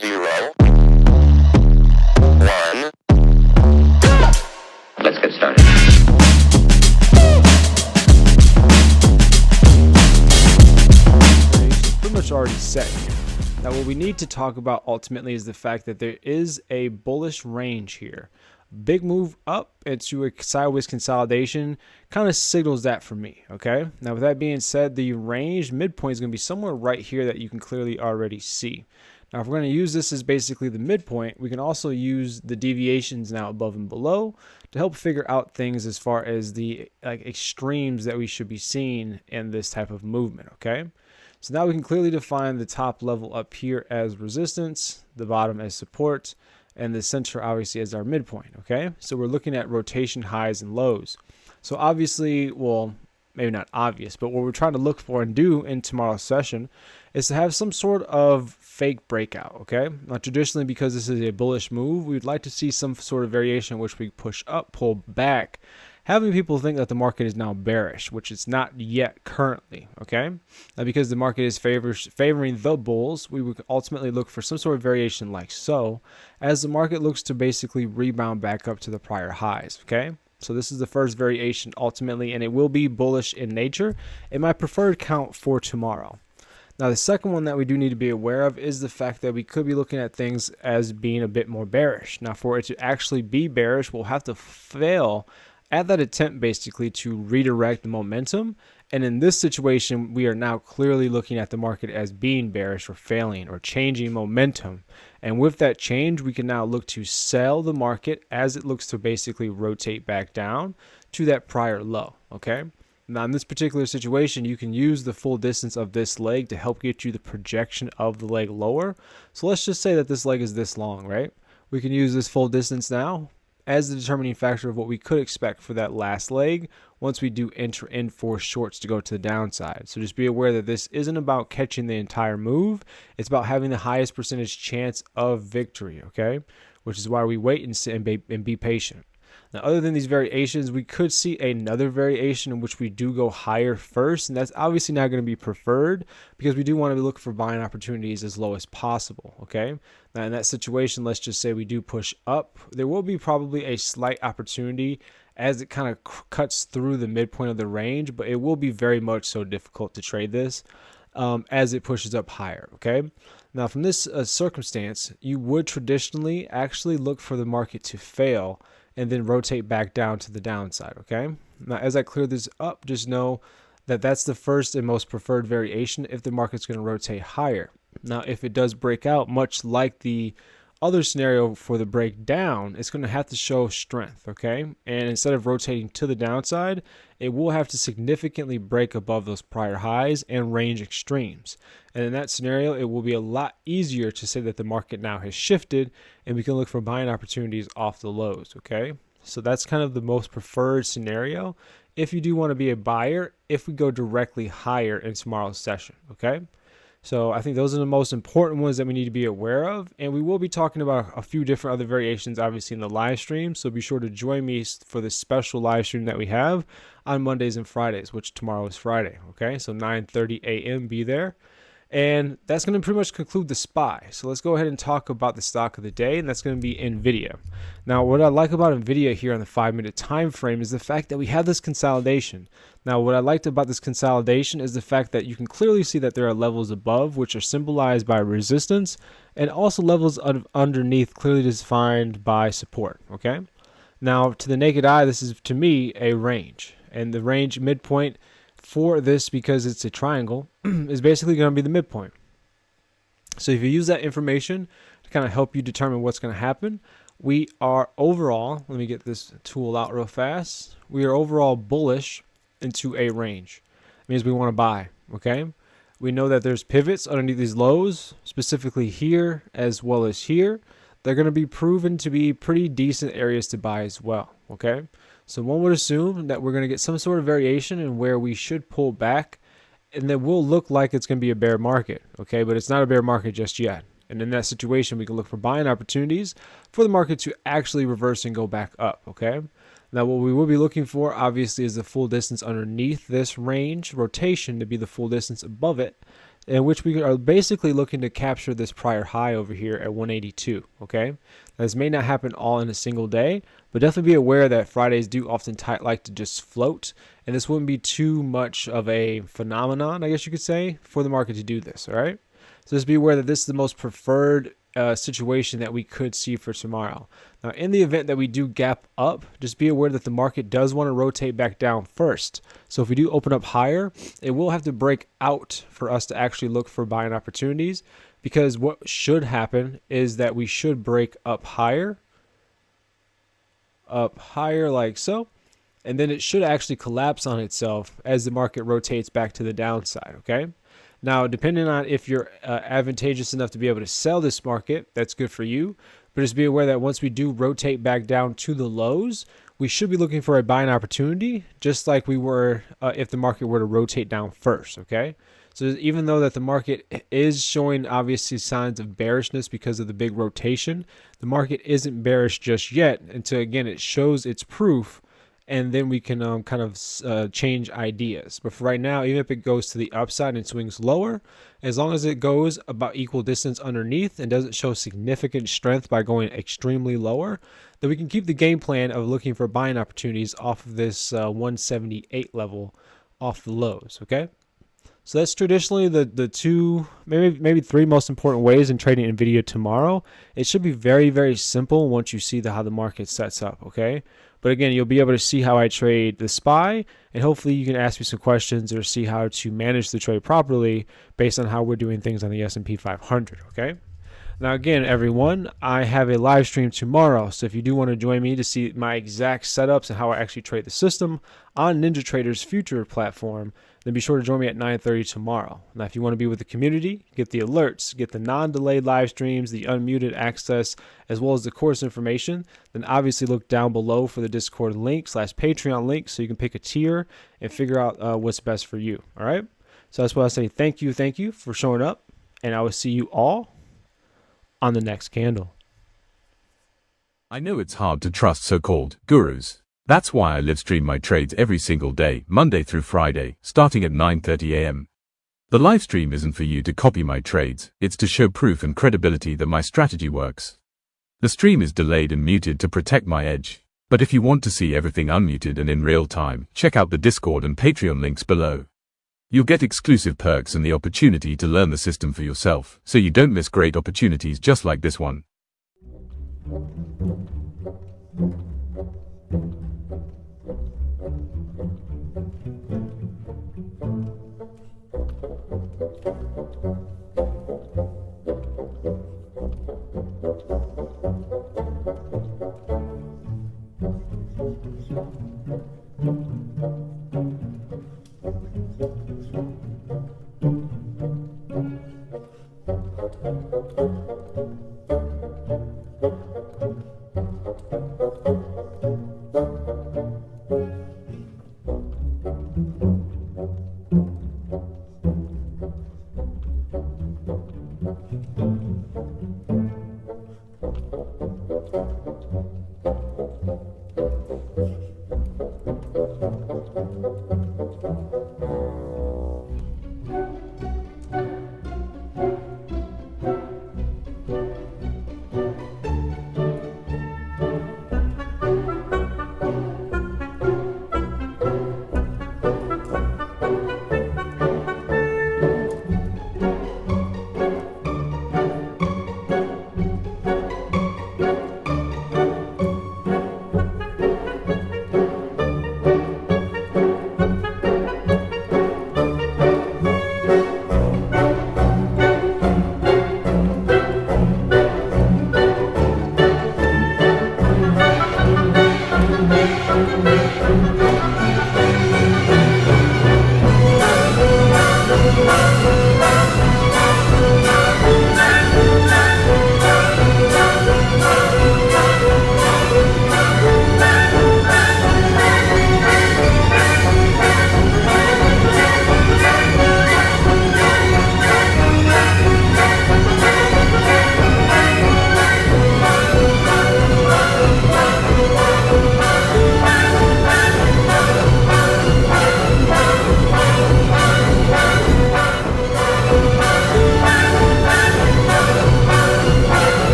0, 1. Let's get started. Pretty much already set here. Now what we need to talk about ultimately is the fact that there is a bullish range here. Big move up into a sideways consolidation kind of signals that for me. Okay, now with that being said, the range midpoint is going to be somewhere right here that you can clearly already see. Now if we're going to use this as basically the midpoint, we can also use the deviations now above and below to help figure out things as far as the extremes that we should be seeing in this type of movement. Okay, so now we can clearly define the top level up here as resistance, the bottom as support, and the center obviously as our midpoint. Okay, so we're looking at rotation highs and lows. So obviously, well, maybe not obvious, but what we're trying to look for and do in tomorrow's session is to have some sort of fake breakout. Okay, now traditionally, because this is a bullish move, we'd like to see some sort of variation in which we push up, pull back, having people think that the market is now bearish, which it's not yet currently. Okay, now because the market is favoring the bulls, we would ultimately look for some sort of variation like so, as the market looks to basically rebound back up to the prior highs. Okay, so this is the first variation ultimately, and it will be bullish in nature in my preferred count for tomorrow. Now the second one that we do need to be aware of is the fact that we could be looking at things as being a bit more bearish. Now for it to actually be bearish, we'll have to fail at that attempt basically to redirect the momentum. And in this situation, we are now clearly looking at the market as being bearish or failing or changing momentum. And with that change, we can now look to sell the market as it looks to basically rotate back down to that prior low. Okay. Now in this particular situation, you can use the full distance of this leg to help get you the projection of the leg lower. So let's just say that this leg is this long, right? We can use this full distance now as the determining factor of what we could expect for that last leg once we do enter in for shorts to go to the downside. So just be aware that this isn't about catching the entire move. It's about having the highest percentage chance of victory, okay? Which is why we wait and sit and be patient. Now, other than these variations, we could see another variation in which we do go higher first, and that's obviously not going to be preferred because we do want to look for buying opportunities as low as possible, okay? Now, in that situation, let's just say we do push up. There will be probably a slight opportunity as it kind of cuts through the midpoint of the range, but it will be very much so difficult to trade this as it pushes up higher, okay? Now, from this circumstance, you would traditionally actually look for the market to fail and then rotate back down to the downside, okay? Now, as I clear this up, just know that that's the first and most preferred variation if the market's going to rotate higher. Now, if it does break out, much like the other scenario for the breakdown, it's going to have to show strength, okay? And instead of rotating to the downside, it will have to significantly break above those prior highs and range extremes. And in that scenario, it will be a lot easier to say that the market now has shifted and we can look for buying opportunities off the lows, okay? So that's kind of the most preferred scenario if you do want to be a buyer if we go directly higher in tomorrow's session, okay? So I think those are the most important ones that we need to be aware of. And we will be talking about a few different other variations, obviously, in the live stream. So be sure to join me for this special live stream that we have on Mondays and Fridays, which tomorrow is Friday. Okay, so 9:30 a.m. be there. And that's going to pretty much conclude the SPY. So let's go ahead and talk about the stock of the day, and that's going to be NVIDIA. Now, what I like about NVIDIA here on the 5-minute time frame is the fact that we have this consolidation. Now, what I liked about this consolidation is the fact that you can clearly see that there are levels above, which are symbolized by resistance, and also levels underneath clearly defined by support, okay? Now, to the naked eye, this is, to me, a range. And the range midpoint for this, because it's a triangle, is basically going to be the midpoint. So if you use that information to kind of help you determine what's going to happen, we are overall, let me get this tool out real fast, we are overall bullish into a range. It means we want to buy, okay? We know that there's pivots underneath these lows, specifically here as well as here. They're going to be proven to be pretty decent areas to buy as well, okay? So one would assume that we're going to get some sort of variation in where we should pull back, and that will look like it's going to be a bear market, okay? But it's not a bear market just yet. And in that situation, we can look for buying opportunities for the market to actually reverse and go back up, okay? Now, what we will be looking for, obviously, is the full distance underneath this range rotation to be the full distance above it in which we are basically looking to capture this prior high over here at 182. Okay, now, this may not happen all in a single day, but definitely be aware that Fridays do often like to just float, and this wouldn't be too much of a phenomenon, I guess you could say, for the market to do this. All right, so just be aware that this is the most preferred situation that we could see for tomorrow. Now, in the event that we do gap up, just be aware that the market does want to rotate back down first. So if we do open up higher, it will have to break out for us to actually look for buying opportunities, because what should happen is that we should break up higher like so, and then it should actually collapse on itself as the market rotates back to the downside. Okay, now depending on if you're advantageous enough to be able to sell this market, that's good for you, but just be aware that once we do rotate back down to the lows, we should be looking for a buying opportunity, just like we were if the market were to rotate down first. Okay, so even though that the market is showing obviously signs of bearishness because of the big rotation, the market isn't bearish just yet until, again, it shows its proof, and then we can kind of change ideas. But for right now, even if it goes to the upside and swings lower, as long as it goes about equal distance underneath and doesn't show significant strength by going extremely lower, then we can keep the game plan of looking for buying opportunities off of this 178 level off the lows. Okay, so that's traditionally the two, maybe three most important ways in trading NVIDIA tomorrow. It should be very, very simple once you see how the market sets up. Okay, but again, you'll be able to see how I trade the SPY, and hopefully you can ask me some questions or see how to manage the trade properly based on how we're doing things on the SP 500. Okay. Now, again, everyone, I have a live stream tomorrow, so if you do want to join me to see my exact setups and how I actually trade the system on NinjaTrader's future platform, then be sure to join me at 9:30 tomorrow. Now, if you want to be with the community, get the alerts, get the non-delayed live streams, the unmuted access, as well as the course information, then obviously look down below for the Discord link / Patreon link so you can pick a tier and figure out what's best for you. All right? So that's why I say thank you for showing up, and I will see you all on the next candle. I know it's hard to trust so-called gurus. That's why I live stream my trades every single day, Monday through Friday, starting at 9:30 a.m. The live stream isn't for you to copy my trades, it's to show proof and credibility that my strategy works. The stream is delayed and muted to protect my edge. But if you want to see everything unmuted and in real time, check out the Discord and Patreon links below. You'll get exclusive perks and the opportunity to learn the system for yourself, so you don't miss great opportunities just like this one.